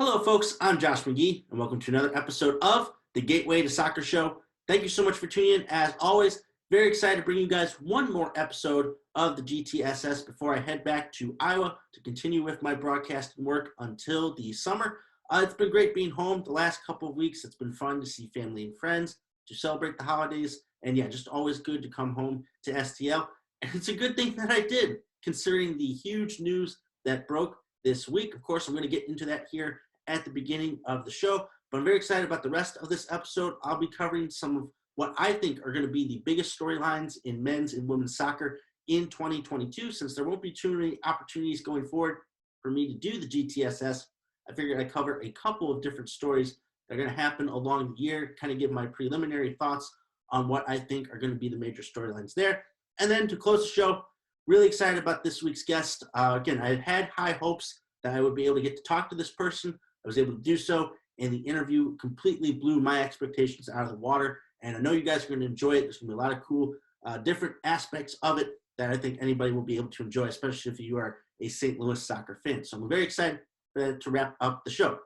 Hello, folks. I'm Josh McGee, and welcome to another episode of the Gateway to Soccer Show. Thank you so much for tuning in. As always, very excited to bring you guys one more episode of the GTSS before I head back to Iowa to continue with my broadcasting work until the summer. It's been great being home the last couple of weeks. It's been fun to see family and friends, to celebrate the holidays, and yeah, just always good to come home to STL. And it's a good thing that I did, considering the huge news that broke this week. Of course, I'm going to get into that here at the beginning of the show, but I'm very excited about the rest of this episode. I'll be covering some of what I think are going to be the biggest storylines in men's and women's soccer in 2022. Since there won't be too many opportunities going forward for me to do the GTSS, I figured I'd cover a couple of different stories that are going to happen along the year, kind of give my preliminary thoughts on what I think are going to be the major storylines there. And then to close the show, really excited about this week's guest. Again, I had high hopes that I would be able to get to talk to this person. I was able to do so, and the interview completely blew my expectations out of the water. And I know you guys are going to enjoy it. There's going to be a lot of cool different aspects of it that I think anybody will be able to enjoy, especially if you are a St. Louis soccer fan. So I'm very excited to wrap up the show.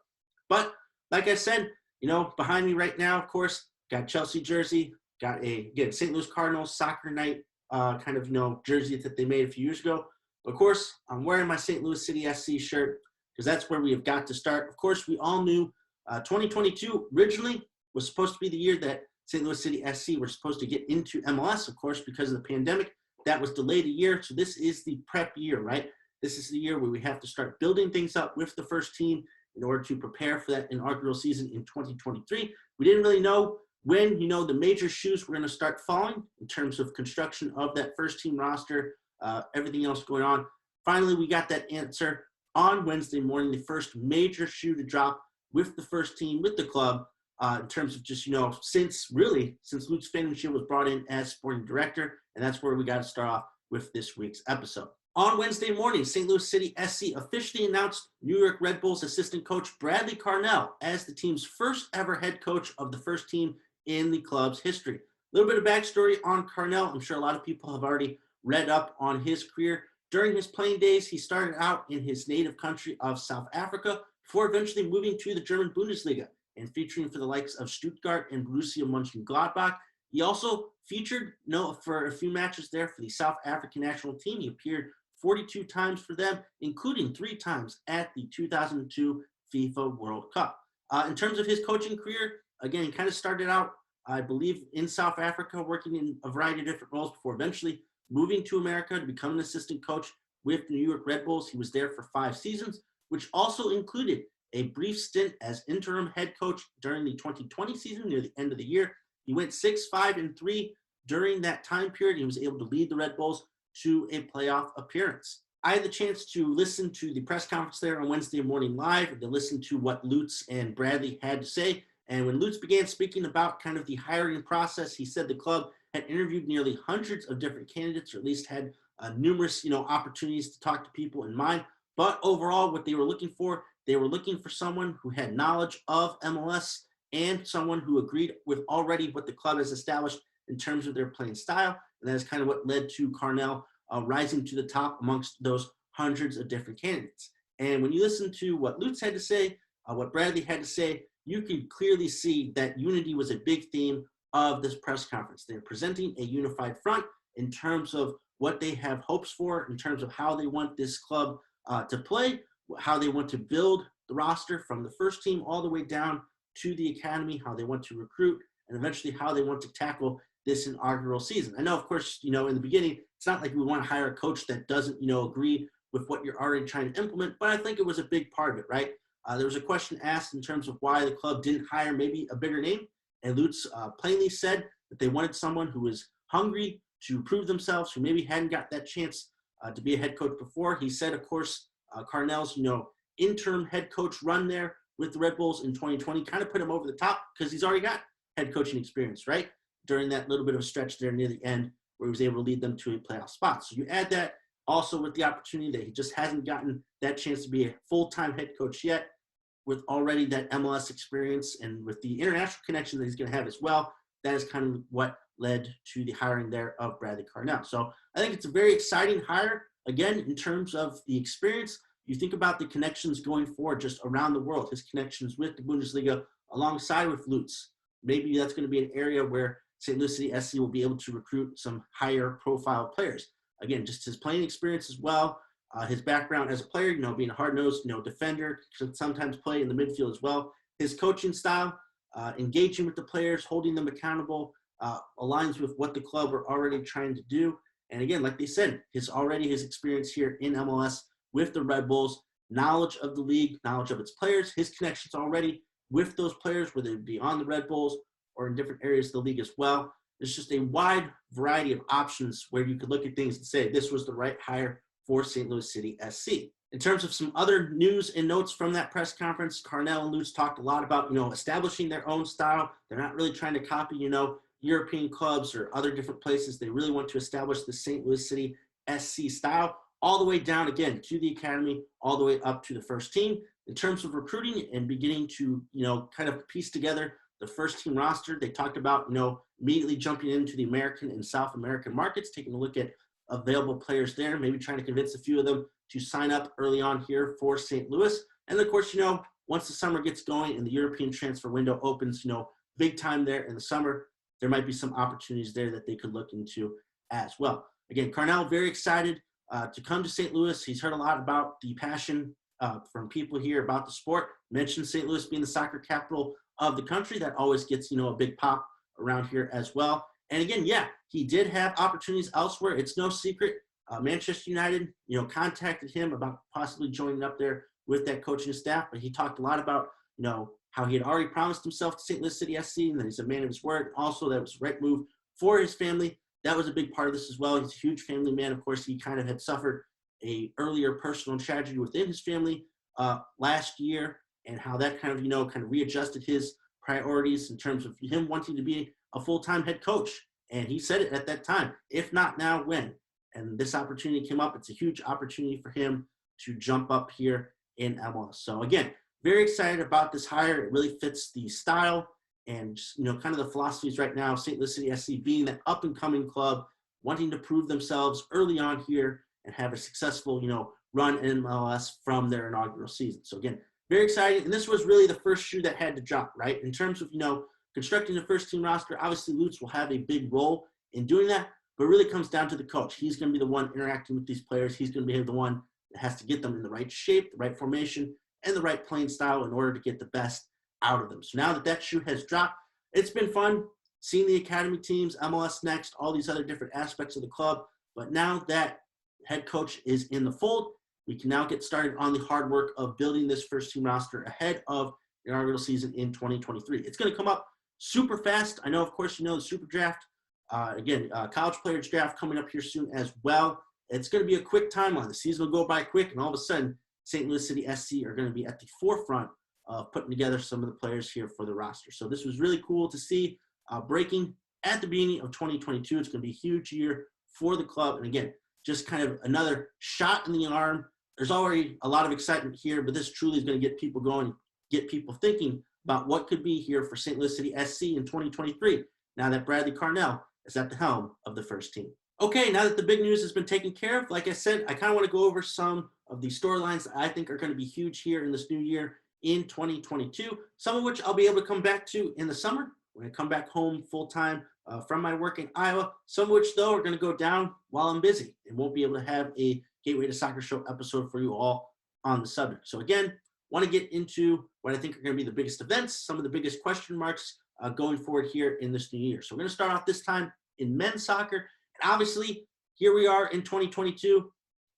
But like I said, behind me right now, of course, got Chelsea jersey, got again, St. Louis Cardinals soccer night jersey that they made a few years ago. Of course, I'm wearing my St. Louis City SC shirt, because that's where we have got to start. Of course, we all knew 2022 originally was supposed to be the year that St. Louis City SC were supposed to get into MLS, of course, because of the pandemic. That was delayed a year, so this is the prep year, right? This is the year where we have to start building things up with the first team in order to prepare for that inaugural season in 2023. We didn't really know when, the major shoes were going to start falling in terms of construction of that first team roster, everything else going on. Finally, we got that answer on Wednesday morning, the first major shoe to drop with the first team, with the club, in terms of just, since Lutz Pfannenstiel was brought in as sporting director, and that's where we got to start off with this week's episode. On Wednesday morning, St. Louis City SC officially announced New York Red Bulls assistant coach Bradley Carnell as the team's first ever head coach of the first team in the club's history. A little bit of backstory on Carnell. I'm sure a lot of people have already read up on his career. During his playing days, he started out in his native country of South Africa before eventually moving to the German Bundesliga and featuring for the likes of Stuttgart and Borussia Mönchengladbach. He also featured for a few matches there for the South African national team. He appeared 42 times for them, including 3 times at the 2002 FIFA World Cup. In terms of his coaching career, again, he kind of started out, I believe, in South Africa, working in a variety of different roles before eventually moving to America to become an assistant coach with the New York Red Bulls. He was there for 5 seasons, which also included a brief stint as interim head coach during the 2020 season near the end of the year. He went 6-5-3 during that time period. He was able to lead the Red Bulls to a playoff appearance. I had the chance to listen to the press conference there on Wednesday morning live and to listen to what Lutz and Bradley had to say. And when Lutz began speaking about kind of the hiring process, he said the club had interviewed nearly hundreds of different candidates, or at least had numerous, opportunities to talk to people in mind. But overall, what they were looking for someone who had knowledge of MLS and someone who agreed with already what the club has established in terms of their playing style. And that is kind of what led to Carnell rising to the top amongst those hundreds of different candidates. And when you listen to what Lutz had to say, what Bradley had to say, you could clearly see that unity was a big theme of this press conference. They're presenting a unified front in terms of what they have hopes for, in terms of how they want this club to play, how they want to build the roster from the first team all the way down to the academy, how they want to recruit, and eventually how they want to tackle this inaugural season. I know, of course, in the beginning, it's not like we want to hire a coach that doesn't, agree with what you're already trying to implement, but I think it was a big part of it, right? There was a question asked in terms of why the club didn't hire maybe a bigger name, and Lutz plainly said that they wanted someone who was hungry to prove themselves, who maybe hadn't got that chance to be a head coach before. He said, of course, Carnell's, interim head coach run there with the Red Bulls in 2020 kind of put him over the top because he's already got head coaching experience, right? During that little bit of a stretch there near the end where he was able to lead them to a playoff spot. So you add that also with the opportunity that he just hasn't gotten that chance to be a full-time head coach yet, with already that MLS experience and with the international connection that he's going to have as well. That is kind of what led to the hiring there of Bradley Carnell. So I think it's a very exciting hire, again, in terms of the experience, You think about the connections going forward just around the world, his connections with the Bundesliga alongside with Lutz. Maybe that's going to be an area where St. Louis City SC will be able to recruit some higher profile players. Again, just his playing experience as well, his background as a player, being a hard-nosed, defender, should sometimes play in the midfield as well. His coaching style, engaging with the players, holding them accountable, aligns with what the club are already trying to do. And again, like they said, his experience here in MLS with the Red Bulls, knowledge of the league, knowledge of its players, his connections already with those players, whether it be on the Red Bulls or in different areas of the league as well. There's just a wide variety of options where you could look at things and say this was the right hire for St. Louis City SC. In terms of some other news and notes from that press conference, Carnell and Lutz talked a lot about, establishing their own style. They're not really trying to copy, European clubs or other different places. They really want to establish the St. Louis City SC style all the way down, again, to the academy, all the way up to the first team. In terms of recruiting and beginning to, kind of piece together the first team roster, they talked about, immediately jumping into the American and South American markets, taking a look at available players there, maybe trying to convince a few of them to sign up early on here for St. Louis. And of course, once the summer gets going and the European transfer window opens, big time there in the summer, there might be some opportunities there that they could look into as well. Again, Carnell, very excited to come to St. Louis. He's heard a lot about the passion from people here about the sport. Mentioned St. Louis being the soccer capital of the country. That always gets, a big pop around here as well. And again, yeah, he did have opportunities elsewhere. It's no secret. Manchester United, contacted him about possibly joining up there with that coaching staff. But he talked a lot about, how he had already promised himself to St. Louis City SC, and that he's a man of his word. Also, that was the right move for his family. That was a big part of this as well. He's a huge family man. Of course, he kind of had suffered a earlier personal tragedy within his family last year, and how that kind of readjusted his priorities in terms of him wanting to be a full-time head coach. And he said it at that time, if not now, when? And this opportunity came up. It's a huge opportunity for him to jump up here in MLS. So again, very excited about this hire. It really fits the style and just, kind of the philosophies right now. St. Louis City SC being that up-and-coming club, wanting to prove themselves early on here and have a successful, run in MLS from their inaugural season. So again, very exciting. And this was really the first shoe that had to drop, right? In terms of, constructing the first team roster, obviously Lutz will have a big role in doing that, but it really comes down to the coach. He's going to be the one interacting with these players. He's going to be the one that has to get them in the right shape, the right formation, and the right playing style in order to get the best out of them. So now that shoe has dropped, it's been fun seeing the academy teams, MLS Next, all these other different aspects of the club. But now that head coach is in the fold, we can now get started on the hard work of building this first team roster ahead of the inaugural season in 2023. It's going to come up super fast. I know, of course, the super draft. College players draft coming up here soon as well. It's going to be a quick timeline. The season will go by quick, and all of a sudden, St. Louis City SC are going to be at the forefront of putting together some of the players here for the roster. So this was really cool to see breaking at the beginning of 2022. It's going to be a huge year for the club. And again, just kind of another shot in the arm. There's already a lot of excitement here, but this truly is going to get people going, get people thinking about what could be here for St. Louis City SC in 2023, now that Bradley Carnell is at the helm of the first team. Okay, now that the big news has been taken care of, like I said, I kind of want to go over some of the storylines that I think are going to be huge here in this new year in 2022, some of which I'll be able to come back to in the summer when I come back home full-time from my work in Iowa, some of which, though, are going to go down while I'm busy and won't be able to have a Gateway to Soccer Show episode for you all on the subject. So again, want to get into what I think are going to be the biggest events, some of the biggest question marks going forward here in this new year. So we're going to start off this time in men's soccer. And obviously, here we are in 2022.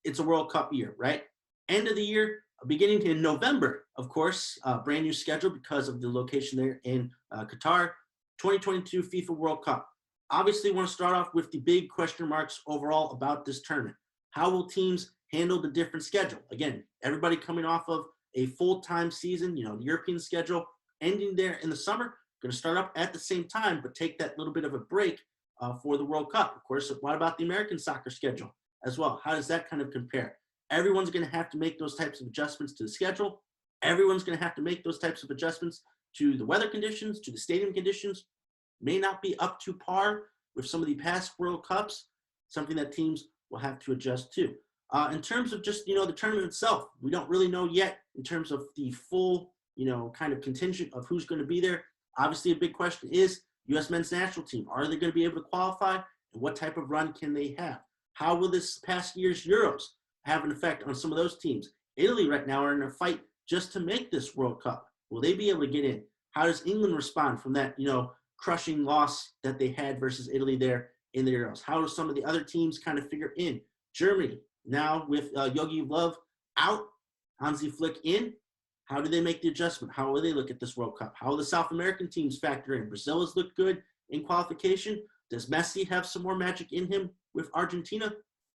It's a World Cup year, right? End of the year, beginning in November, of course, brand new schedule because of the location there in Qatar. 2022 FIFA World Cup. Obviously, want to start off with the big question marks overall about this tournament. How will teams handle the different schedule? Again, everybody coming off of a full-time season, the European schedule ending there in the summer, going to start up at the same time, but take that little bit of a break for the World Cup. Of course, what about the American soccer schedule as well? How does that kind of compare? Everyone's going to have to make those types of adjustments to the schedule. Everyone's going to have to make those types of adjustments to the weather conditions, to the stadium conditions. May not be up to par with some of the past World Cups, something that teams will have to adjust to. In terms of just, the tournament itself, we don't really know yet in terms of the full, kind of contingent of who's going to be there. Obviously, a big question is U.S. men's national team. Are they going to be able to qualify? And what type of run can they have? How will this past year's Euros have an effect on some of those teams? Italy right now are in a fight just to make this World Cup. Will they be able to get in? How does England respond from that, crushing loss that they had versus Italy there in the Euros? How do some of the other teams kind of figure in? Germany, now with Yogi Löw out, Hansi Flick in, how do they make the adjustment? How will they look at this World Cup? How will the South American teams factor in? Brazil has looked good in qualification. Does Messi have some more magic in him with Argentina?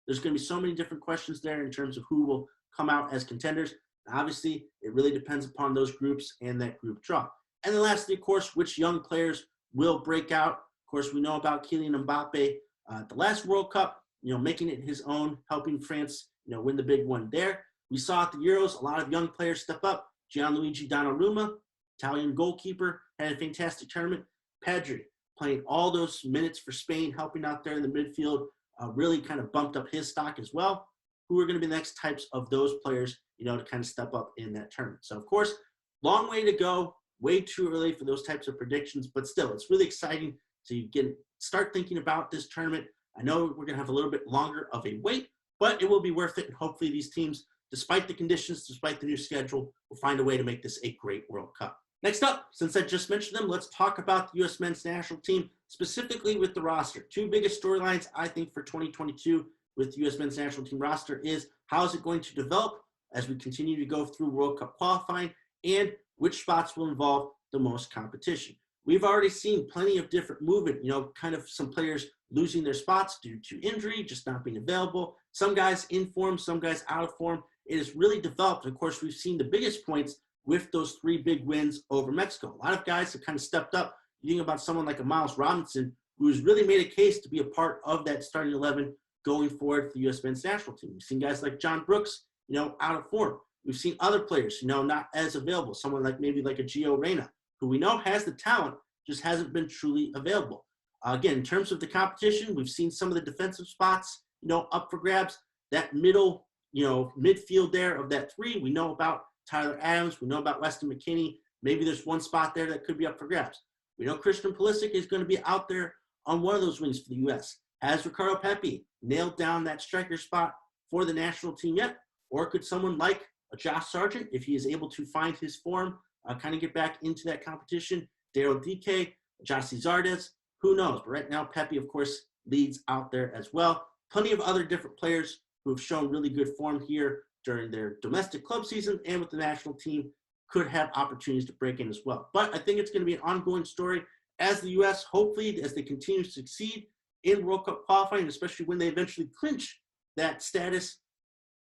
There's going to be so many different questions there in terms of who will come out as contenders. Obviously, it really depends upon those groups and that group draw. And then lastly, of course, which young players will break out. Of course, we know about Kylian Mbappe at the last World Cup, making it his own, helping France, win the big one there. We saw at the Euros, a lot of young players step up. Gianluigi Donnarumma, Italian goalkeeper, had a fantastic tournament. Pedri, playing all those minutes for Spain, helping out there in the midfield, really kind of bumped up his stock as well. Who are going to be the next types of those players, to kind of step up in that tournament. So, of course, long way to go. Way too early for those types of predictions, but still, it's really exciting to start thinking about this tournament. I know we're going to have a little bit longer of a wait, but it will be worth it. And hopefully these teams, despite the conditions, despite the new schedule, will find a way to make this a great World Cup. Next up, since I just mentioned them, let's talk about the U.S. men's national team, specifically with the roster. Two biggest storylines, I think, for 2022 with the U.S. men's national team roster is how is it going to develop as we continue to go through World Cup qualifying, and which spots will involve the most competition. We've already seen plenty of different movement, kind of some players losing their spots due to injury, just not being available. Some guys in form, some guys out of form. It has really developed. Of course, we've seen the biggest points with those 3 big wins over Mexico. A lot of guys have kind of stepped up. You think about someone like a Miles Robinson, who's really made a case to be a part of that starting 11 going forward for the U.S. men's national team. We've seen guys like John Brooks, out of form. We've seen other players, not as available. Someone like maybe like a Gio Reyna, who we know has the talent, just hasn't been truly available. Again, in terms of the competition, we've seen some of the defensive spots, up for grabs. That middle, midfield there of that 3, we know about Tyler Adams. We know about Weston McKennie. Maybe there's one spot there that could be up for grabs. We know Christian Pulisic is going to be out there on one of those wings for the U.S. Has Ricardo Pepi nailed down that striker spot for the national team yet? Or could someone like Josh Sargent, if he is able to find his form, kind of get back into that competition? Daryl Dike, Jossie Zardes, who knows? But right now, Pepe, of course, leads out there as well. Plenty of other different players who have shown really good form here during their domestic club season and with the national team could have opportunities to break in as well. But I think it's going to be an ongoing story as the U.S., hopefully, as they continue to succeed in World Cup qualifying, especially when they eventually clinch that status.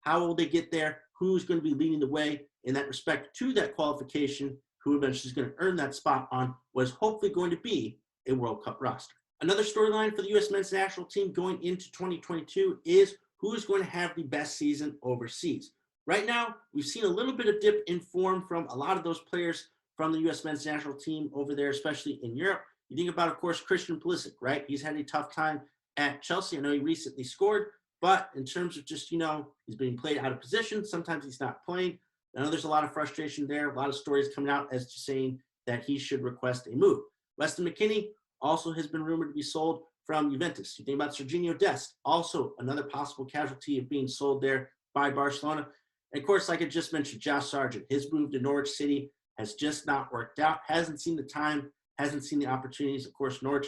How will they get there? Who's going to be leading the way in that respect to that qualification? Who eventually is going to earn that spot on what is hopefully going to be a World Cup roster? Another storyline for the U.S. men's national team going into 2022 is who is going to have the best season overseas. Right now, we've seen a little bit of dip in form from a lot of those players from the U.S. men's national team over there, especially in Europe. You think about, of course, Christian Pulisic, right? He's had a tough time at Chelsea. I know he recently scored, but in terms of just, he's being played out of position. Sometimes he's not playing. I know there's a lot of frustration there. A lot of stories coming out as to saying that he should request a move. Weston McKennie also has been rumored to be sold from Juventus. You think about Serginho Dest, also another possible casualty of being sold there by Barcelona. And of course, like I just mentioned, Josh Sargent, his move to Norwich City has just not worked out. Hasn't seen the time, hasn't seen the opportunities. Of course, Norwich,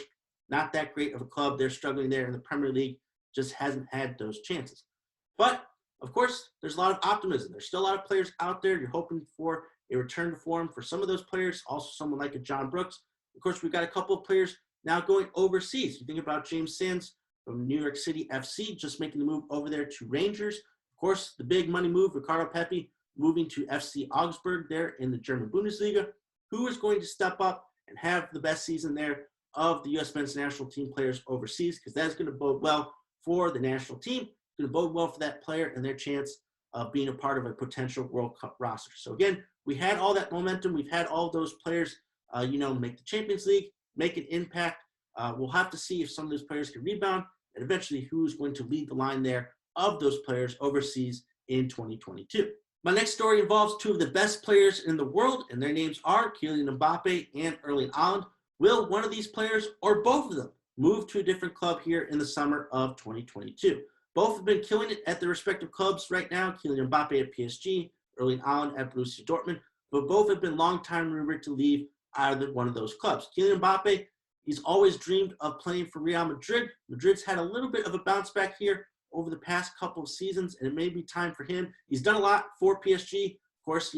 not that great of a club. They're struggling there in the Premier League, just hasn't had those chances. But of course, there's a lot of optimism. There's still a lot of players out there. You're hoping for a return to form for some of those players, also someone like a John Brooks. Of course, we've got a couple of players now going overseas. You think about James Sands from New York City FC, just making the move over there to Rangers. Of course, the big money move, Ricardo Pepi moving to FC Augsburg there in the German Bundesliga. Who is going to step up and have the best season there of the U.S. men's national team players overseas? Because that's going to bode well for the national team. It's going to bode well for that player and their chance of being a part of a potential World Cup roster. So again, we had all that momentum. We've had all those players, make the Champions League, make an impact. We'll have to see if some of those players can rebound and eventually who's going to lead the line there of those players overseas in 2022. My next story involves two of the best players in the world, and their names are Kylian Mbappe and Erling Haaland. Will one of these players, or both of them, move to a different club here in the summer of 2022? Both have been killing it at their respective clubs right now. Kylian Mbappe at PSG, Erling Haaland at Borussia Dortmund, but both have been long time rumored to leave either one of those clubs. Kylian Mbappe, he's always dreamed of playing for Real Madrid. Madrid's had a little bit of a bounce back here over the past couple of seasons, and it may be time for him. He's done a lot for PSG. Of course,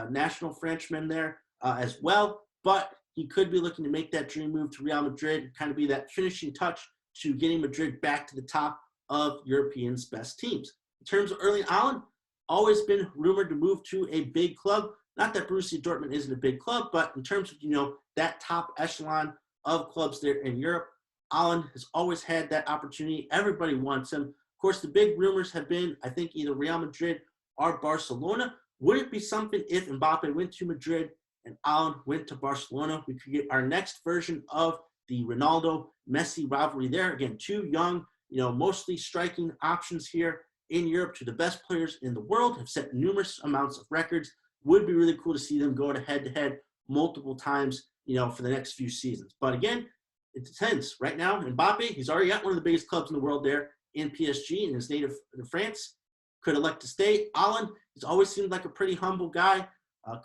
national Frenchman there as well, but he could be looking to make that dream move to Real Madrid, kind of be that finishing touch to getting Madrid back to the top of Europeans' best teams. In terms of Erling Haaland, always been rumored to move to a big club. Not that Borussia Dortmund isn't a big club, but in terms of, that top echelon of clubs there in Europe, Haaland has always had that opportunity. Everybody wants him. Of course, the big rumors have been, I think, either Real Madrid or Barcelona. Would it be something if Mbappe went to Madrid and Haaland went to Barcelona? We could get our next version of the Ronaldo-Messi rivalry there. Again, two young, mostly striking options here in Europe, to the best players in the world, have set numerous amounts of records. Would be really cool to see them go to head-to-head multiple times, for the next few seasons. But again, it depends. Right now, Mbappe, he's already got one of the biggest clubs in the world there in PSG, in his native France. Could elect to stay. Haaland, he's always seemed like a pretty humble guy.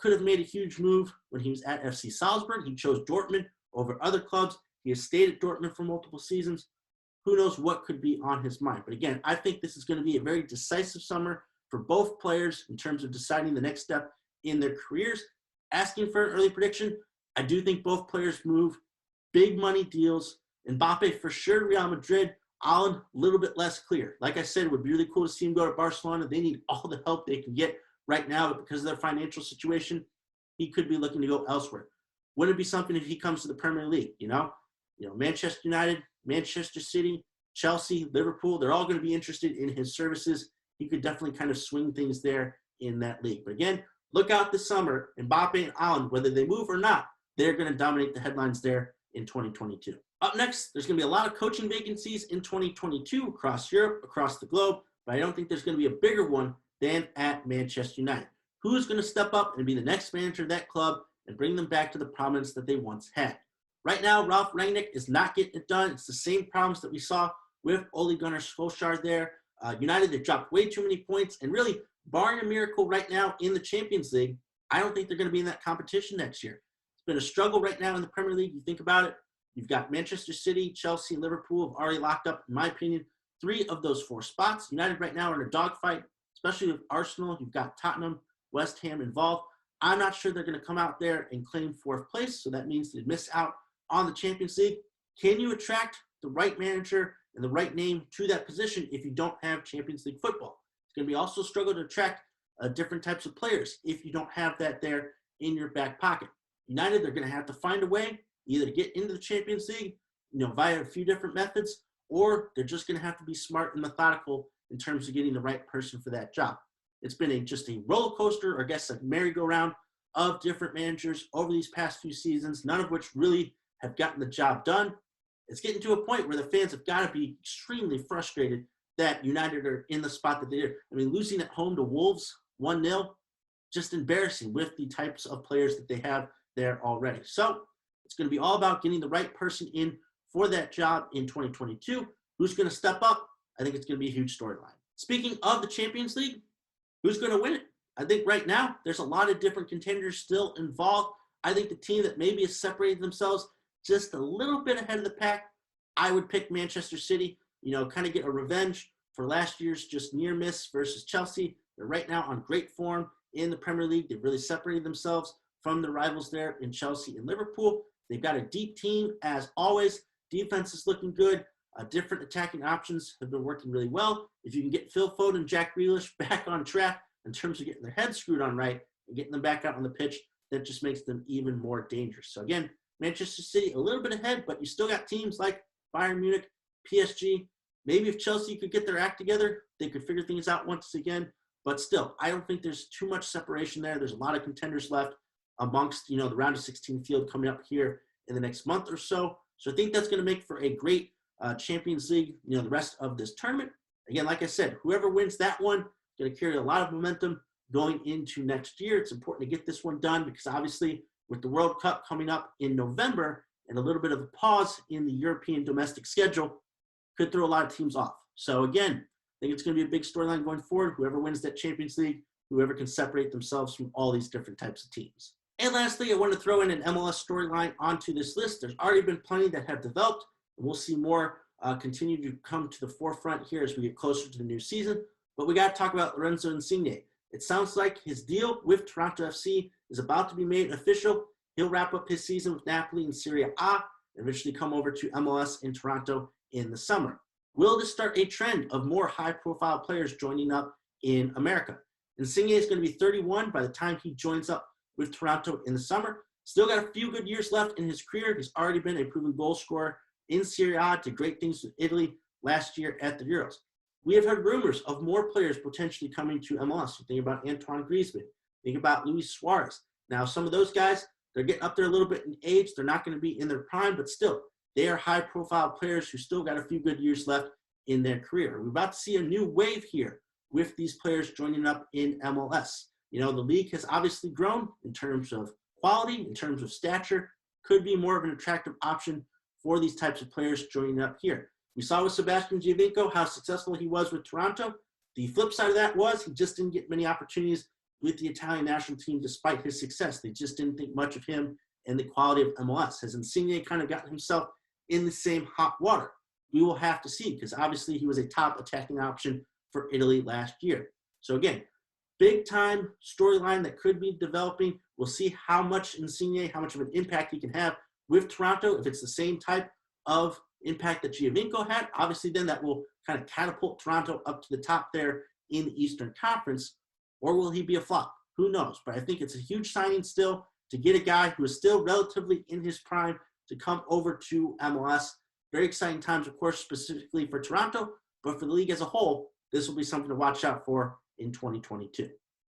Could have made a huge move when he was at FC Salzburg. He chose Dortmund over other clubs. He has stayed at Dortmund for multiple seasons. Who knows what could be on his mind. But again, I think this is going to be a very decisive summer for both players in terms of deciding the next step in their careers. Asking for an early prediction, I do think both players move. Big money deals. Mbappe for sure, Real Madrid. Haaland, a little bit less clear. Like I said, it would be really cool to see him go to Barcelona. They need all the help they can get right now, but because of their financial situation, he could be looking to go elsewhere. Wouldn't it be something if he comes to the Premier League? Manchester United, Manchester City, Chelsea, Liverpool, they're all going to be interested in his services. He could definitely kind of swing things there in that league. But again, look out this summer. Mbappe and Haaland, whether they move or not, they're going to dominate the headlines there in 2022. Up next, there's going to be a lot of coaching vacancies in 2022 across Europe, across the globe, but I don't think there's going to be a bigger one than at Manchester United. Who's going to step up and be the next manager of that club and bring them back to the prominence that they once had? Right now, Ralf Rangnick is not getting it done. It's the same problems that we saw with Ole Gunnar Solskjaer there. United, they dropped way too many points, and really, barring a miracle right now in the Champions League, I don't think they're going to be in that competition next year. It's been a struggle right now in the Premier League. You think about it, you've got Manchester City, Chelsea, and Liverpool have already locked up, in my opinion, 3 of those 4 spots. United right now are in a dogfight, especially with Arsenal. You've got Tottenham, West Ham involved. I'm not sure they're going to come out there and claim 4th place, so that means they miss out on the Champions League. Can you attract the right manager and the right name to that position if you don't have Champions League football? It's going to be also a struggle to attract different types of players if you don't have that there in your back pocket. United, they're going to have to find a way either to get into the Champions League, via a few different methods, or they're just going to have to be smart and methodical in terms of getting the right person for that job. It's been just a roller coaster, or I guess a merry-go-round of different managers over these past few seasons, none of which really have gotten the job done. It's getting to a point where the fans have got to be extremely frustrated that United are in the spot that they're. Losing at home to Wolves 1-0, just embarrassing with the types of players that they have there already. So it's going to be all about getting the right person in for that job in 2022. Who's going to step up? I think it's going to be a huge storyline. Speaking of the Champions League, who's going to win it? I think right now there's a lot of different contenders still involved. I think the team that maybe has separated themselves just a little bit ahead of the pack, I would pick Manchester City, kind of get a revenge for last year's just near miss versus Chelsea. They're right now on great form in the Premier League. They've really separated themselves from the rivals there in Chelsea and Liverpool. They've got a deep team as always. Defense is looking good. Different attacking options have been working really well. If you can get Phil Foden and Jack Grealish back on track in terms of getting their heads screwed on right and getting them back out on the pitch, that just makes them even more dangerous. So again, Manchester City a little bit ahead, but you still got teams like Bayern Munich, PSG. Maybe if Chelsea could get their act together, they could figure things out once again. But still, I don't think there's too much separation there. There's a lot of contenders left amongst, the round of 16 field coming up here in the next month or so. So I think that's going to make for a great Champions League, the rest of this tournament. Again, like I said, whoever wins that one is going to carry a lot of momentum going into next year. It's important to get this one done because obviously with the World Cup coming up in November and a little bit of a pause in the European domestic schedule could throw a lot of teams off. So again, I think it's going to be a big storyline going forward. Whoever wins that Champions League, whoever can separate themselves from all these different types of teams. And lastly, I want to throw in an MLS storyline onto this list. There's already been plenty that have developed, and we'll see more continue to come to the forefront here as we get closer to the new season. But we got to talk about Lorenzo Insigne. It sounds like his deal with Toronto FC is about to be made official. He'll wrap up his season with Napoli in Serie A and eventually come over to MLS in Toronto in the summer. Will this start a trend of more high-profile players joining up in America? Insigne is going to be 31 by the time he joins up with Toronto in the summer. Still got a few good years left in his career. He's already been a proven goal scorer in Serie A, did great things with Italy last year at the Euros. We have heard rumors of more players potentially coming to MLS. You think about Antoine Griezmann. Think about Luis Suarez. Now, some of those guys, they're getting up there a little bit in age. They're not going to be in their prime, but still, they are high-profile players who still got a few good years left in their career. We're about to see a new wave here with these players joining up in MLS. You know, the league has obviously grown in terms of quality, in terms of stature, could be more of an attractive option for these types of players joining up here. We saw with Sebastian Giovinco how successful he was with Toronto. The flip side of that was he just didn't get many opportunities with the Italian national team despite his success. They just didn't think much of him and the quality of MLS. Has Insigne kind of gotten himself in the same hot water? We will have to see because obviously he was a top attacking option for Italy last year. So again, big time storyline that could be developing. We'll see how much Insigne, how much of an impact he can have with Toronto. If it's the same type of impact that Giovinco had, obviously then that will kind of catapult Toronto up to the top there in the Eastern Conference. Or will he be a flop? Who knows? But I think it's a huge signing still to get a guy who is still relatively in his prime to come over to MLS. Very exciting times, of course, specifically for Toronto, but for the league as a whole, this will be something to watch out for in 2022.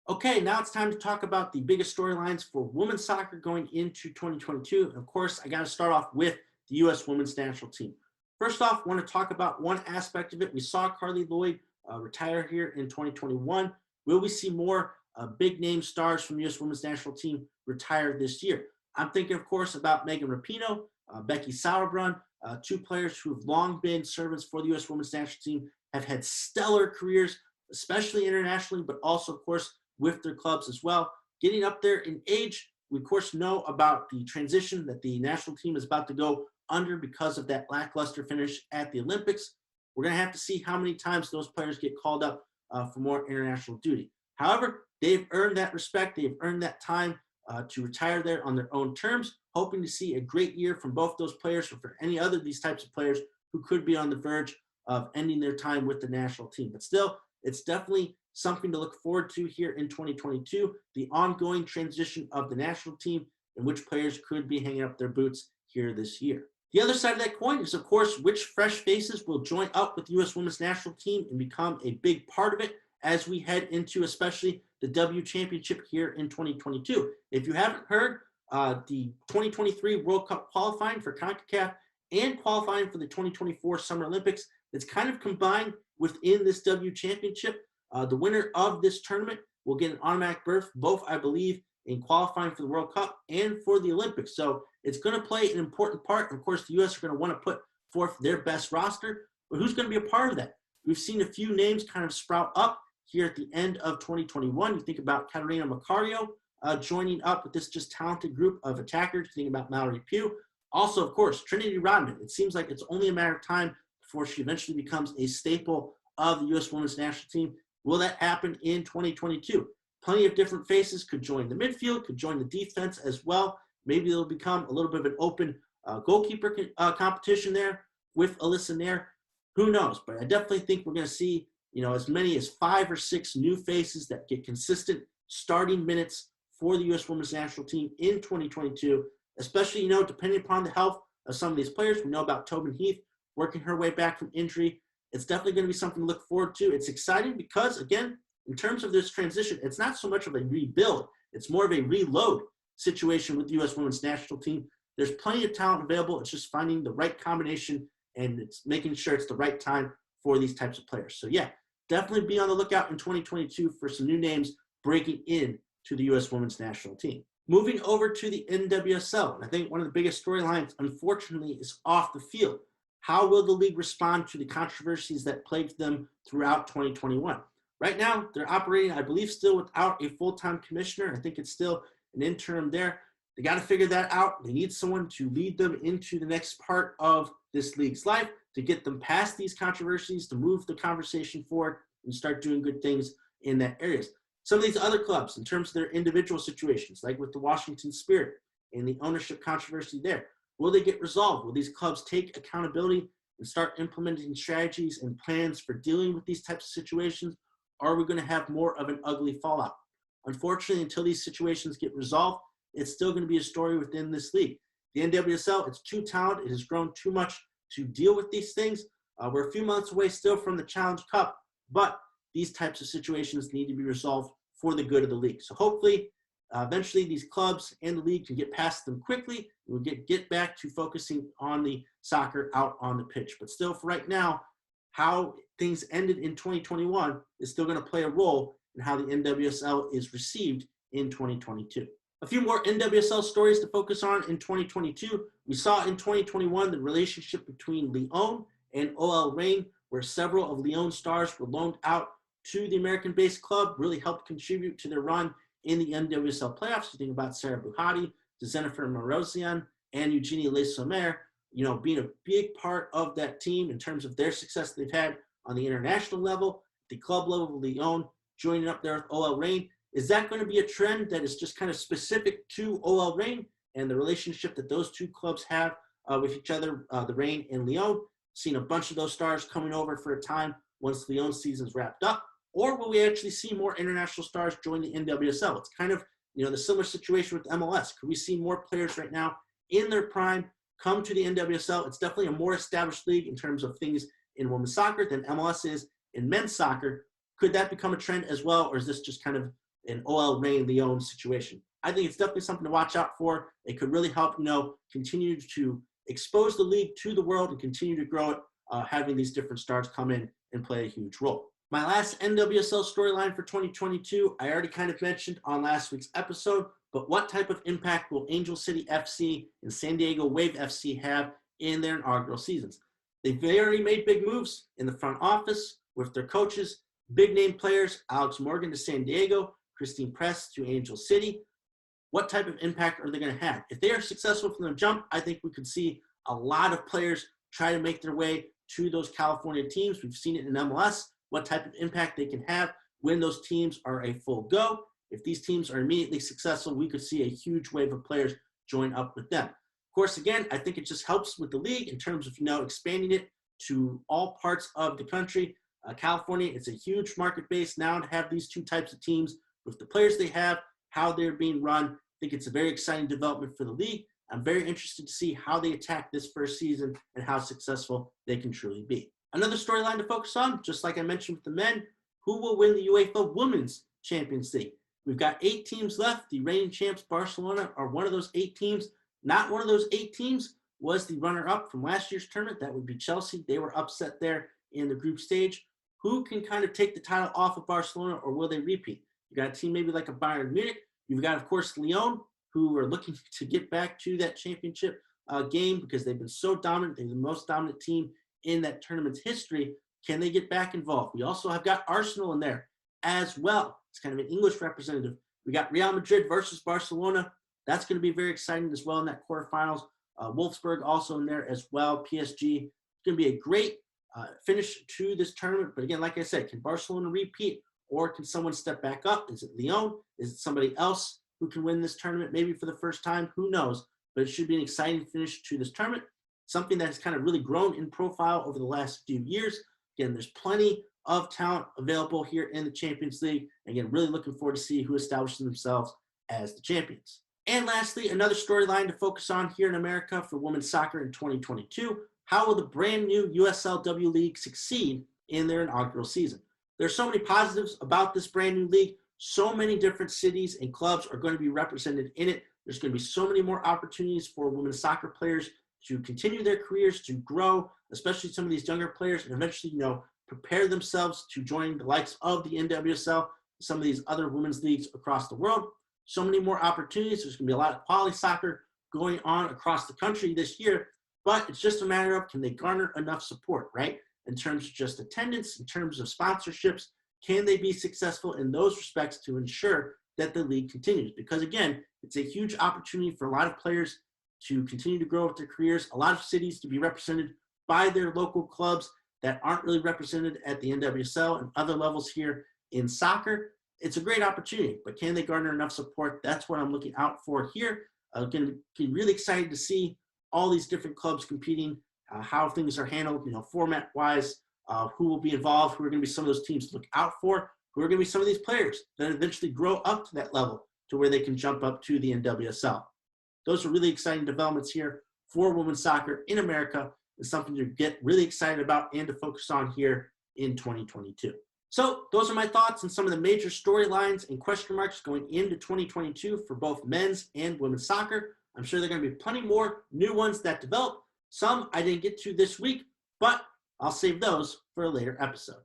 Okay, now it's time to talk about the biggest storylines for women's soccer going into 2022. And of course, I got to start off with the U.S. women's national team. First off, I want to talk about one aspect of it. We saw Carly Lloyd retire here in 2021. Will we see more big-name stars from the U.S. women's national team retire this year? I'm thinking, of course, about Megan Rapinoe, Becky Sauerbrunn, two players who have long been servants for the U.S. women's national team, have had stellar careers, especially internationally, but also, of course, with their clubs as well. Getting up there in age, we, of course, know about the transition that the national team is about to go under because of that lackluster finish at the Olympics. We're going to have to see how many times those players get called up for more international duty. However, they've earned that respect. They've earned that time to retire there on their own terms, hoping to see a great year from both those players or for any other of these types of players who could be on the verge of ending their time with the national team. But still, it's definitely something to look forward to here in 2022, the ongoing transition of the national team and which players could be hanging up their boots here this year. The other side of that coin is, of course, which fresh faces will join up with the U.S. women's national team and become a big part of it as we head into especially the W Championship here in 2022. If you haven't heard, the 2023 World Cup qualifying for CONCACAF and qualifying for the 2024 Summer Olympics, it's kind of combined within this W Championship. The winner of this tournament will get an automatic berth, both, I believe, in qualifying for the World Cup and for the Olympics. So it's going to play an important part. Of course, the U.S. are going to want to put forth their best roster, but who's going to be a part of that? We've seen a few names kind of sprout up here at the end of 2021. You think about Catarina Macario joining up with this just talented group of attackers. You think about Mallory Pugh. Also, of course, Trinity Rodman. It seems like it's only a matter of time before she eventually becomes a staple of the U.S. women's national team. Will that happen in 2022? Plenty of different faces could join the midfield, could join the defense as well. Maybe it'll become a little bit of an open goalkeeper competition there with Alyssa Nair. Who knows? But I definitely think we're going to see, as many as 5 or 6 new faces that get consistent starting minutes for the U.S. women's national team in 2022, especially, depending upon the health of some of these players. We know about Tobin Heath working her way back from injury. It's definitely going to be something to look forward to. It's exciting because, again, in terms of this transition, it's not so much of a rebuild. It's more of a reload situation with the U.S. women's national team. There's plenty of talent available. It's just finding the right combination, and it's making sure it's the right time for these types of players. So yeah, definitely be on the lookout in 2022 for some new names breaking in to the U.S. women's national team. Moving over to the NWSL, and I think one of the biggest storylines, unfortunately, is off the field. How will the league respond to the controversies that plagued them throughout 2021? Right now, they're operating, I believe, still without a full-time commissioner. I think it's still an interim there. They got to figure that out. They need someone to lead them into the next part of this league's life, to get them past these controversies, to move the conversation forward and start doing good things in that areas. Some of these other clubs, in terms of their individual situations, like with the Washington Spirit and the ownership controversy there, will they get resolved? Will these clubs take accountability and start implementing strategies and plans for dealing with these types of situations? Or are we going to have more of an ugly fallout? Unfortunately, until these situations get resolved, it's still going to be a story within this league. The NWSL, it's too talented. It has grown too much to deal with these things. We're a few months away still from the Challenge Cup, but these types of situations need to be resolved for the good of the league. So hopefully, eventually these clubs and the league can get past them quickly. We'll get back to focusing on the soccer out on the pitch. But still, for right now, how things ended in 2021 is still going to play a role in how the NWSL is received in 2022. A few more NWSL stories to focus on in 2022. We saw in 2021 the relationship between Lyon and OL Reign, where several of Lyon's stars were loaned out to the American-based club, really helped contribute to their run in the NWSL playoffs. You think about Sarah Buhati, Jennifer Marosian, and Eugenie Le Sommer, being a big part of that team in terms of their success they've had on the international level, the club level, Lyon joining up there with OL Reign. Is that going to be a trend that is just kind of specific to OL Reign and the relationship that those two clubs have with each other, the Reign and Lyon? Seen a bunch of those stars coming over for a time once Lyon's season's wrapped up. Or will we actually see more international stars join the NWSL? It's kind of, the similar situation with MLS. Could we see more players right now in their prime come to the NWSL? It's definitely a more established league in terms of things in women's soccer than MLS is in men's soccer. Could that become a trend as well, or is this just kind of an OL Reign Lyon situation? I think it's definitely something to watch out for. It could really help, continue to expose the league to the world and continue to grow it, having these different stars come in and play a huge role. My last NWSL storyline for 2022, I already kind of mentioned on last week's episode, but what type of impact will Angel City FC and San Diego Wave FC have in their inaugural seasons? They've already made big moves in the front office with their coaches, big name players, Alex Morgan to San Diego, Christine Press to Angel City. What type of impact are they going to have? If they are successful from the jump, I think we could see a lot of players try to make their way to those California teams. We've seen it in MLS, what type of impact they can have when those teams are a full go. If these teams are immediately successful, we could see a huge wave of players join up with them. Of course, again, I think it just helps with the league in terms of, expanding it to all parts of the country. California, it's a huge market base now to have these two types of teams with the players they have, how they're being run. I think it's a very exciting development for the league. I'm very interested to see how they attack this first season and how successful they can truly be. Another storyline to focus on, just like I mentioned with the men, who will win the UEFA Women's Champions League? We've got 8 teams left. The reigning champs, Barcelona, are one of those 8 teams. Not one of those 8 teams was the runner-up from last year's tournament. That would be Chelsea. They were upset there in the group stage. Who can kind of take the title off of Barcelona, or will they repeat? You got a team maybe like a Bayern Munich. You've got, of course, Lyon, who are looking to get back to that championship game because they've been so dominant. They're the most dominant team in that tournament's history. Can they get back involved? We also have got Arsenal in there as well. It's kind of an English representative. We got Real Madrid versus Barcelona. That's going to be very exciting as well in that quarterfinals. Wolfsburg also in there as well. PSG. It's going to be a great finish to this tournament. But again, like I said, can Barcelona repeat, or can someone step back up? Is it Lyon? Is it somebody else who can win this tournament maybe for the first time? Who knows? But it should be an exciting finish to this tournament. Something that has kind of really grown in profile over the last few years. Again, there's plenty of talent available here in the Champions League. Again, really looking forward to see who establishes themselves as the champions. And lastly, another storyline to focus on here in America for women's soccer in 2022. How will the brand new USLW League succeed in their inaugural season? There's so many positives about this brand new league. So many different cities and clubs are going to be represented in it. There's going to be so many more opportunities for women's soccer players to continue their careers, to grow, especially some of these younger players, and eventually, prepare themselves to join the likes of the NWSL, some of these other women's leagues across the world. So many more opportunities. There's going to be a lot of quality soccer going on across the country this year, but it's just a matter of, can they garner enough support, right? In terms of just attendance, in terms of sponsorships, can they be successful in those respects to ensure that the league continues? Because again, it's a huge opportunity for a lot of players to continue to grow with their careers, a lot of cities to be represented by their local clubs that aren't really represented at the NWSL and other levels here in soccer. It's a great opportunity, but can they garner enough support? That's what I'm looking out for here. I'm going to be really excited to see all these different clubs competing, how things are handled, format-wise, who will be involved, who are going to be some of those teams to look out for, who are going to be some of these players that eventually grow up to that level to where they can jump up to the NWSL. Those are really exciting developments here for women's soccer in America. It's something to get really excited about and to focus on here in 2022. So those are my thoughts on some of the major storylines and question marks going into 2022 for both men's and women's soccer. I'm sure there are going to be plenty more new ones that develop. Some I didn't get to this week, but I'll save those for a later episode.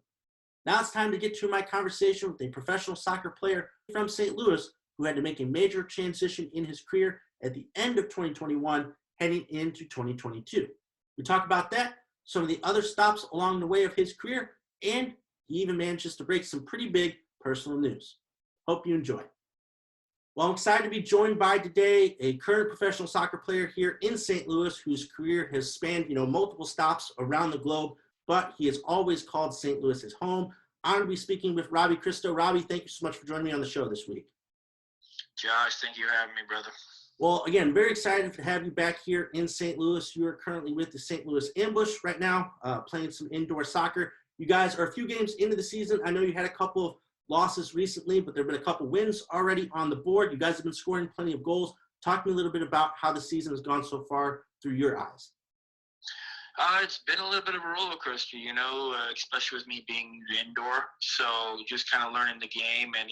Now it's time to get to my conversation with a professional soccer player from St. Louis who had to make a major transition in his career at the end of 2021, heading into 2022. We talk about that, some of the other stops along the way of his career, and he even manages to break some pretty big personal news. Hope you enjoy. Well, I'm excited to be joined by today a current professional soccer player here in St. Louis whose career has spanned, multiple stops around the globe, but he has always called St. Louis his home. I'm going to be speaking with Robby Kristo. Robby, thank you so much for joining me on the show this week. Josh, thank you for having me, brother. Well, again, very excited to have you back here in St. Louis. You are currently with the St. Louis Ambush right now, playing some indoor soccer. You guys are a few games into the season. I know you had a couple of losses recently, but there have been a couple wins already on the board. You guys have been scoring plenty of goals. Talk to me a little bit about how the season has gone so far through your eyes. It's been a little bit of a roller coaster, especially with me being indoor. So just kind of learning the game and,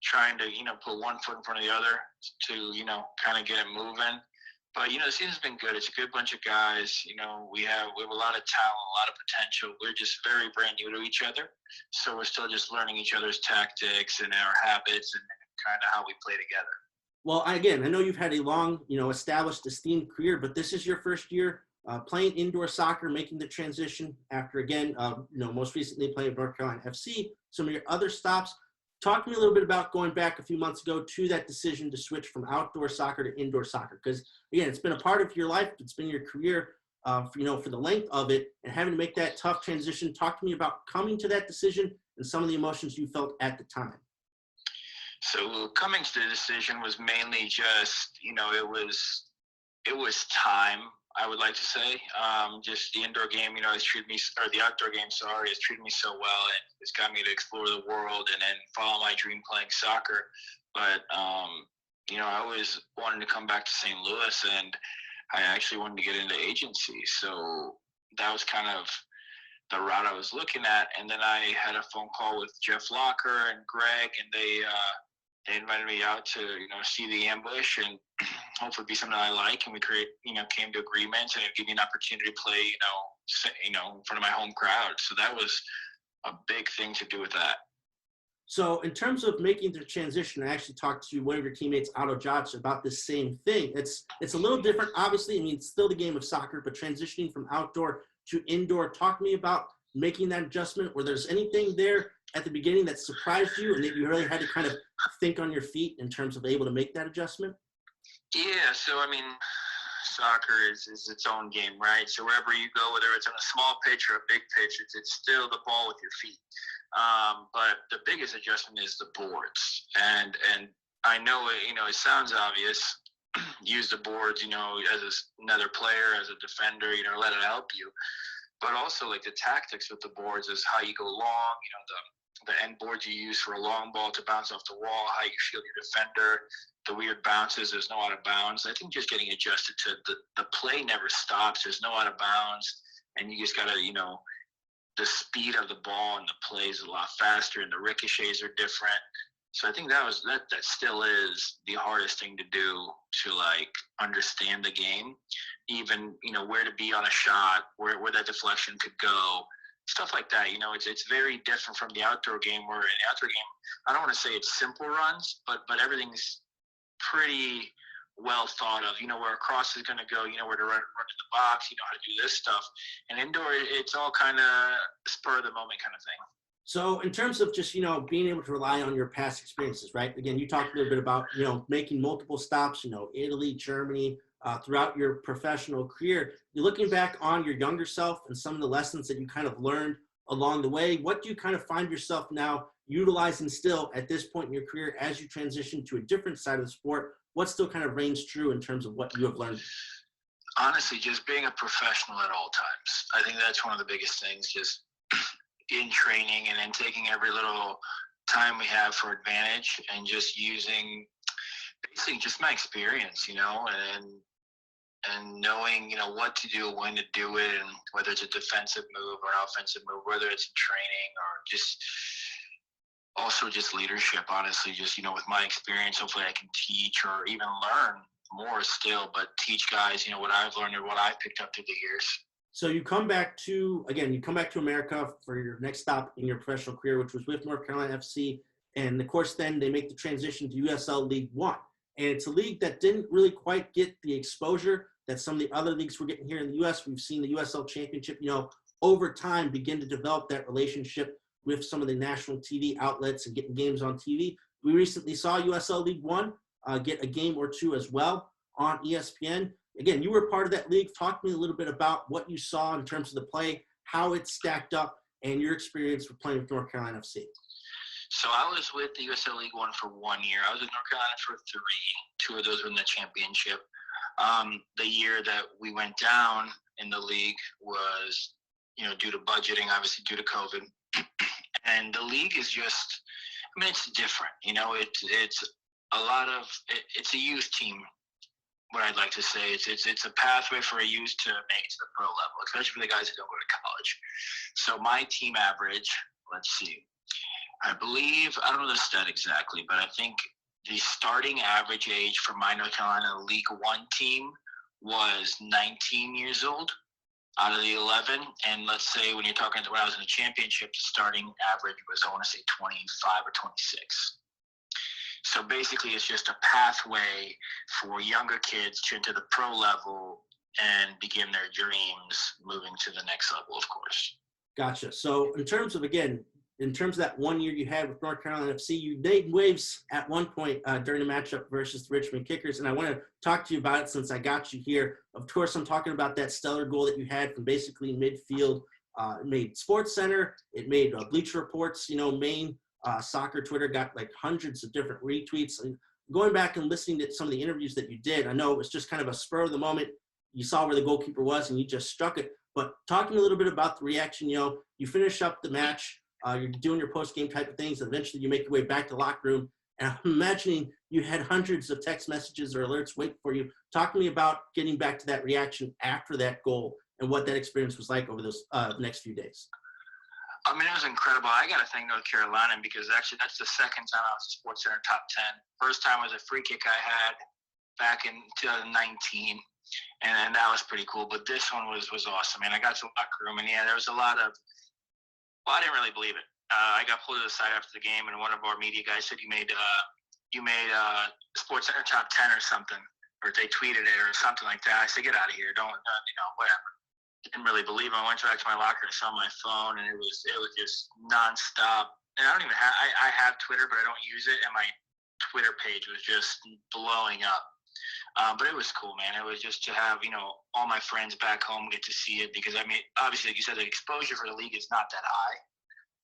trying to, put one foot in front of the other to, kind of get it moving. But, the season's been good. It's a good bunch of guys. We have a lot of talent, a lot of potential. We're just very brand new to each other. So we're still just learning each other's tactics and our habits and kind of how we play together. Well, again, I know you've had a long, established, esteemed career, but this is your first year playing indoor soccer, making the transition after, again, most recently playing North Carolina FC, some of your other stops. Talk to me a little bit about going back a few months ago to that decision to switch from outdoor soccer to indoor soccer. Because, again, it's been a part of your life. It's been your career, for the length of it, and having to make that tough transition. Talk to me about coming to that decision and some of the emotions you felt at the time. So coming to the decision was mainly just, it was time, I would like to say. Just the indoor game, has treated me, or the outdoor game, has treated me so well, and it's got me to explore the world and then follow my dream playing soccer. But, I always wanted to come back to St. Louis, and I actually wanted to get into agency. So that was kind of the route I was looking at. And then I had a phone call with Jeff Locker and Greg, and they invited me out to, see the Ambush and hopefully be something I like. And we came to agreements, and it gave me an opportunity to play, in front of my home crowd. So that was a big thing to do with that. So in terms of making the transition, I actually talked to one of your teammates, Otto Jotch, about this same thing. It's a little different, obviously. I mean, it's still the game of soccer, but transitioning from outdoor to indoor. Talk to me about making that adjustment. Were there's anything there at the beginning that surprised you and that you really had to kind of think on your feet in terms of able to make that adjustment? Yeah, so soccer is its own game, right? So wherever you go, whether it's on a small pitch or a big pitch, it's still the ball with your feet. But the biggest adjustment is the boards. And I know, it sounds obvious. Use the boards, as another player, as a defender, let it help you. But also, the tactics with the boards is how you go long, the end boards you use for a long ball to bounce off the wall, how you shield your defender, the weird bounces, there's no out of bounds. I think just getting adjusted to the play never stops. There's no out of bounds. And you just got to, the speed of the ball and the play is a lot faster, and the ricochets are different. So I think that still is the hardest thing to do, to understand the game, even, where to be on a shot, where that deflection could go, stuff like that. You know, it's very different from the outdoor game, where in the outdoor game, I don't want to say it's simple runs, but everything's pretty well thought of. You know where a cross is going to go, you know where to run to the box, you know how to do this stuff. And indoor, it's all kind of spur of the moment kind of thing. So in terms of just, being able to rely on your past experiences, right? Again, you talked a little bit about, making multiple stops, Italy, Germany, throughout your professional career. You're looking back on your younger self and some of the lessons that you kind of learned along the way. What do you kind of find yourself now utilizing still at this point in your career as you transition to a different side of the sport? What still kind of reigns true in terms of what you have learned? Honestly, just being a professional at all times. I think that's one of the biggest things, just in training and then taking every little time we have for advantage and just using basically just my experience, and knowing, what to do, when to do it, and whether it's a defensive move or an offensive move, whether it's in training or just also just leadership, honestly, just, with my experience, hopefully I can teach or even learn more still, but teach guys, what I've learned or what I've picked up through the years. So you come back to America for your next stop in your professional career, which was with North Carolina FC. And of course, then they make the transition to USL League One. And it's a league that didn't really quite get the exposure that some of the other leagues were getting here in the U.S. We've seen the USL Championship, over time begin to develop that relationship with some of the national TV outlets and getting games on TV. We recently saw USL League One get a game or two as well on ESPN. Again, you were part of that league. Talk to me a little bit about what you saw in terms of the play, how it stacked up, and your experience with playing with North Carolina FC. So I was with the USL League One for 1 year. I was with North Carolina for 3. 2 of those were in the championship. The year that we went down in the league was, due to budgeting, obviously due to COVID. And the league is just, it's different. It's a lot of, it's a youth team. What I'd like to say is it's a pathway for a youth to make it to the pro level, especially for the guys that don't go to college. So my team average, let's see, I believe, I don't know the stat exactly, but I think the starting average age for my North Carolina League One team was 19 years old out of the 11. And let's say when you're talking when I was in the championship, the starting average was, I want to say 25 or 26. So basically, it's just a pathway for younger kids to enter the pro level and begin their dreams moving to the next level, of course. Gotcha. So in terms of that 1 year you had with North Carolina FC, you made waves at one point during the matchup versus the Richmond Kickers. And I want to talk to you about it since I got you here. Of course, I'm talking about that stellar goal that you had from basically midfield. It made SportsCenter. It made Bleacher Report's, main soccer Twitter got like hundreds of different retweets. And going back and listening to some of the interviews that you did, I know it was just kind of a spur of the moment. You saw where the goalkeeper was and you just struck it. But talk to me a little bit about the reaction. You finish up the match, you're doing your post-game type of things, and eventually you make your way back to the locker room. And I'm imagining you had hundreds of text messages or alerts waiting for you. Talk to me about getting back to that reaction after that goal and what that experience was like over those next few days. It was incredible. I got to thank North Carolina because actually that's the second time I was a SportsCenter top 10. First time was a free kick I had back in 2019, and that was pretty cool. But this one was awesome, and I got to the locker room, and yeah, there was a lot of. Well, I didn't really believe it. I got pulled to the side after the game, and one of our media guys said you made SportsCenter top 10 or something, or they tweeted it or something like that. I said, get out of here, don't whatever. Didn't really believe him. I went back to my locker and saw my phone, and it was just nonstop. And I don't even I have Twitter, but I don't use it. And my Twitter page was just blowing up. But it was cool, man. It was just to have, all my friends back home get to see it because, obviously, like you said, the exposure for the league is not that high.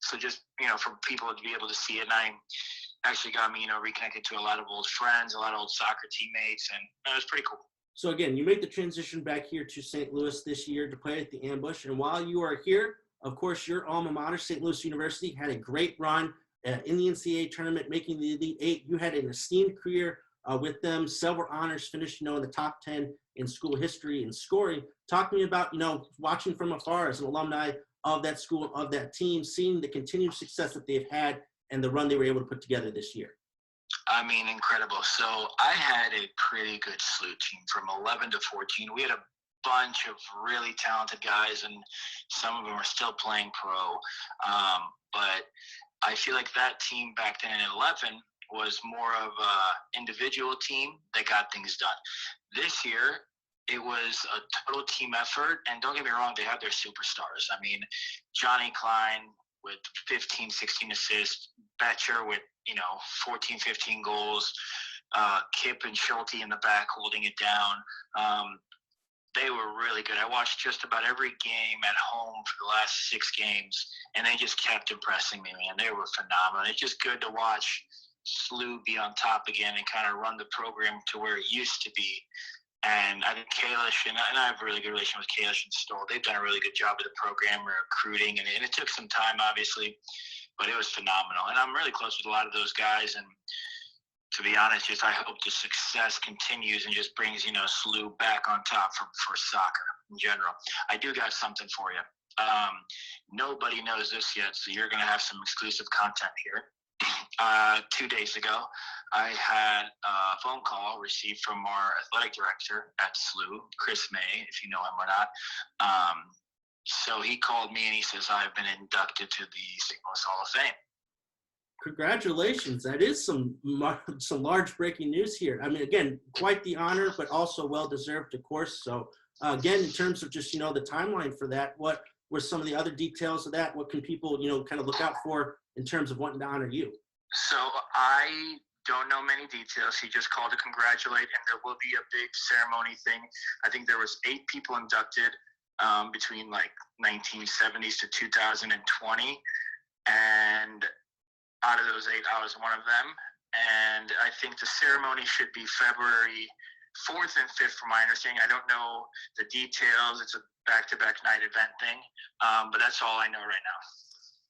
So just, for people to be able to see it, and I actually got me, reconnected to a lot of old friends, a lot of old soccer teammates, and it was pretty cool. So again, you made the transition back here to St. Louis this year to play at the Ambush. And while you are here, of course, your alma mater, St. Louis University, had a great run in the NCAA tournament, making the Elite Eight. You had an esteemed career with them, several honors, finished, in the top 10 in school history and scoring. Talk to me about, watching from afar as an alumni of that school, of that team, seeing the continued success that they've had and the run they were able to put together this year. Incredible. So I had a pretty good SLU team from 11 to 14. We had a bunch of really talented guys, and some of them are still playing pro. But I feel like that team back then in 11 was more of a individual team that got things done. This year, it was a total team effort, and don't get me wrong, they had their superstars. I mean, Johnny Klein with 15, 16 assists, Betcher with, 14, 15 goals, Kip and Schulte in the back holding it down. They were really good. I watched just about every game at home for the last 6 games, and they just kept impressing me, man. They were phenomenal. It's just good to watch SLU be on top again and kind of run the program to where it used to be. And I think Kalish, and I have a really good relation with Kalish and Stoll. They've done a really good job with the program, recruiting, and it took some time, obviously, but it was phenomenal. And I'm really close with a lot of those guys, and to be honest, I hope the success continues and just brings, SLU back on top for soccer in general. I do got something for you. Nobody knows this yet, so you're going to have some exclusive content here. 2 days ago, I had a phone call received from our athletic director at SLU, Chris May, if you know him or not. So he called me and he says, I've been inducted to the St. Louis Hall of Fame. Congratulations. That is some large breaking news here. I mean, again, quite the honor, but also well-deserved, of course. So, again, in terms of just, the timeline for that, what were some of the other details of that? What can people, kind of look out for in terms of wanting to honor you? So I don't know many details. He just called to congratulate, and there will be a big ceremony thing. I think there was 8 people inducted between like 1970s to 2020, and out of those 8, I was one of them. And I think the ceremony should be February 4th and 5th, from my understanding. I don't know the details. It's a back-to-back night event thing, but that's all I know right now.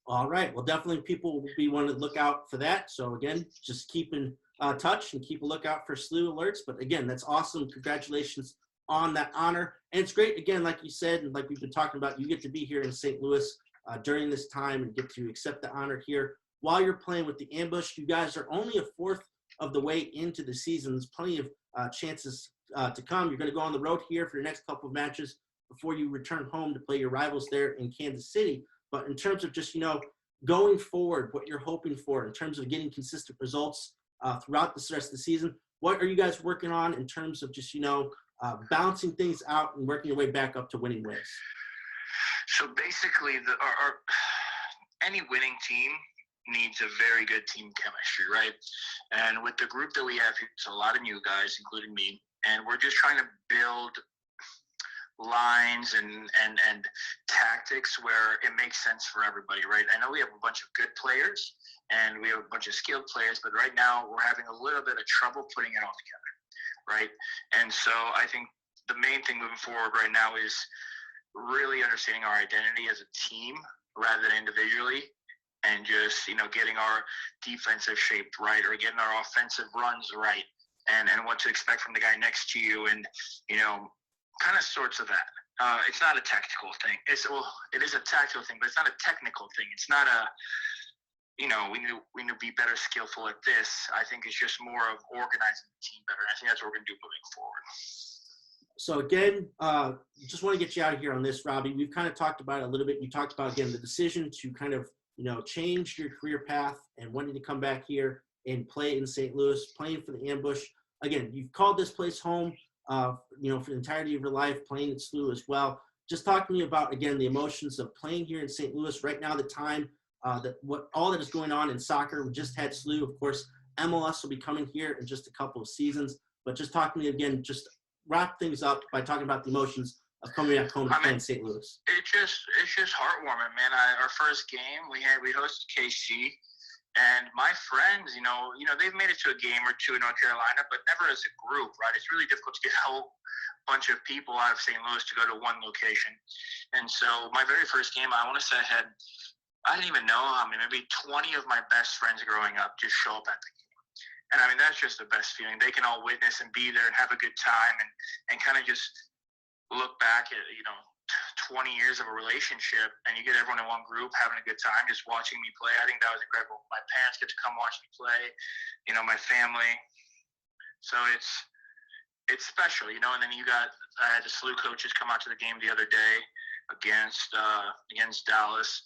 All right. Well, definitely people will be wanting to look out for that. So, again, just keep in touch and keep a lookout for SLU alerts. But, again, that's awesome. Congratulations on that honor. And it's great, again, like you said, and like we've been talking about, you get to be here in St. Louis during this time and get to accept the honor here while you're playing with the Ambush. You guys are only a fourth of the way into the season. There's plenty of chances to come. You're going to go on the road here for your next couple of matches before you return home to play your rivals there in Kansas City. But in terms of just, going forward, what you're hoping for in terms of getting consistent results throughout the rest of the season, what are you guys working on in terms of just, balancing things out and working your way back up to winning ways? So basically, any winning team needs a very good team chemistry, right? And with the group that we have here, it's a lot of new guys, including me, and we're just trying to build lines and tactics where it makes sense for everybody, right? I know we have a bunch of good players and we have a bunch of skilled players, but right now we're having a little bit of trouble putting it all together, right? And so I think the main thing moving forward right now is really understanding our identity as a team rather than individually, and just, getting our defensive shape right, or getting our offensive runs right, and what to expect from the guy next to you, and, kind of sorts of that. It's not a tactical thing. It is a tactical thing, but it's not a technical thing. It's not a, we need to be better skillful at this. I think it's just more of organizing the team better. And I think that's what we're going to do moving forward. So again, just want to get you out of here on this, Robby. We've kind of talked about it a little bit. You talked about, again, the decision to kind of, change your career path and wanting to come back here and play in St. Louis, playing for the Ambush. Again, you've called this place home, for the entirety of your life, playing at SLU as well. Just talk to me about, again, the emotions of playing here in St. Louis right now, the time, all that is going on in soccer. We just had SLU, of course. MLS will be coming here in just a couple of seasons. But just talk to me again, just wrap things up by talking about the emotions of coming back home to play in St. Louis. It's just heartwarming, man. Our first game, we hosted KC. And my friends, they've made it to a game or two in North Carolina, but never as a group, right? It's really difficult to get a whole bunch of people out of St. Louis to go to one location. And so my very first game, I want to say I didn't even know how many, maybe 20 of my best friends growing up just show up at the game. And I mean, that's just the best feeling. They can all witness and be there and have a good time and kind of just look back at, 20 years of a relationship, and you get everyone in one group having a good time just watching me play. I think that was incredible. My parents get to come watch me play, my family. So it's special, you know. And then I had the SLU coaches come out to the game the other day against Dallas.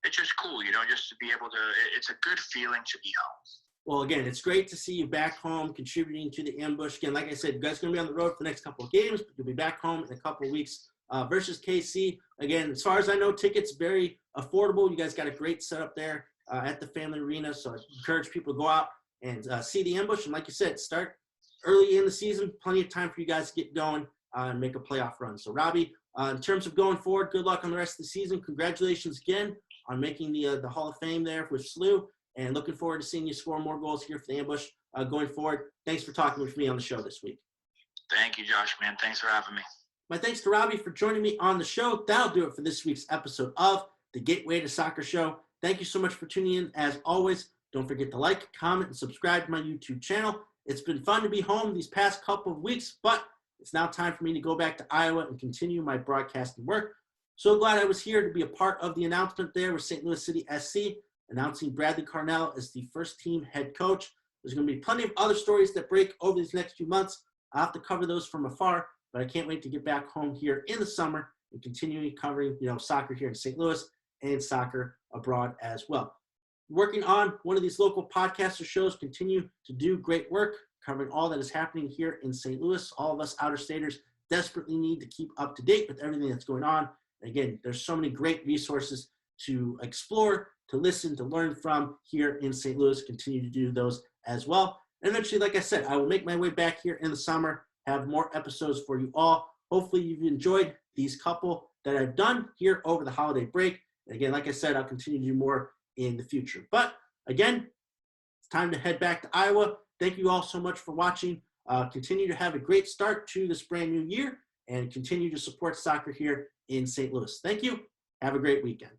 It's just cool, you know, just to be able to. It's a good feeling to be home. Well, again, it's great to see you back home contributing to the Ambush. Again, like I said, you guys are going to be on the road for the next couple of games, but you'll be back home in a couple of weeks versus KC. Again, as far as I know, tickets very affordable. You guys got a great setup there at the Family Arena, so I encourage people to go out and see the Ambush. And like you said, start early in the season, plenty of time for you guys to get going and make a playoff run. So, Robby, in terms of going forward, good luck on the rest of the season. Congratulations again on making the Hall of Fame there with SLU. And looking forward to seeing you score more goals here for the Ambush going forward. Thanks for talking with me on the show this week. Thank you, Josh, man. Thanks for having me. My thanks to Robby for joining me on the show. That'll do it for this week's episode of the Gateway to Soccer Show. Thank you so much for tuning in. As always, don't forget to like, comment, and subscribe to my YouTube channel. It's been fun to be home these past couple of weeks, but it's now time for me to go back to Iowa and continue my broadcasting work. So glad I was here to be a part of the announcement there with St. Louis City SC, announcing Bradley Carnell as the first team head coach. There's going to be plenty of other stories that break over these next few months. I'll have to cover those from afar, but I can't wait to get back home here in the summer and continuing covering, soccer here in St. Louis and soccer abroad as well. Working on one of these local podcaster shows, continue to do great work covering all that is happening here in St. Louis. All of us outer-staters desperately need to keep up to date with everything that's going on. And again, there's so many great resources to explore, to listen, to learn from here in St. Louis. Continue to do those as well. And eventually, like I said, I will make my way back here in the summer, have more episodes for you all. Hopefully you've enjoyed these couple that I've done here over the holiday break. And again, like I said, I'll continue to do more in the future. But again, it's time to head back to Iowa. Thank you all so much for watching. Continue to have a great start to this brand new year and continue to support soccer here in St. Louis. Thank you. Have a great weekend.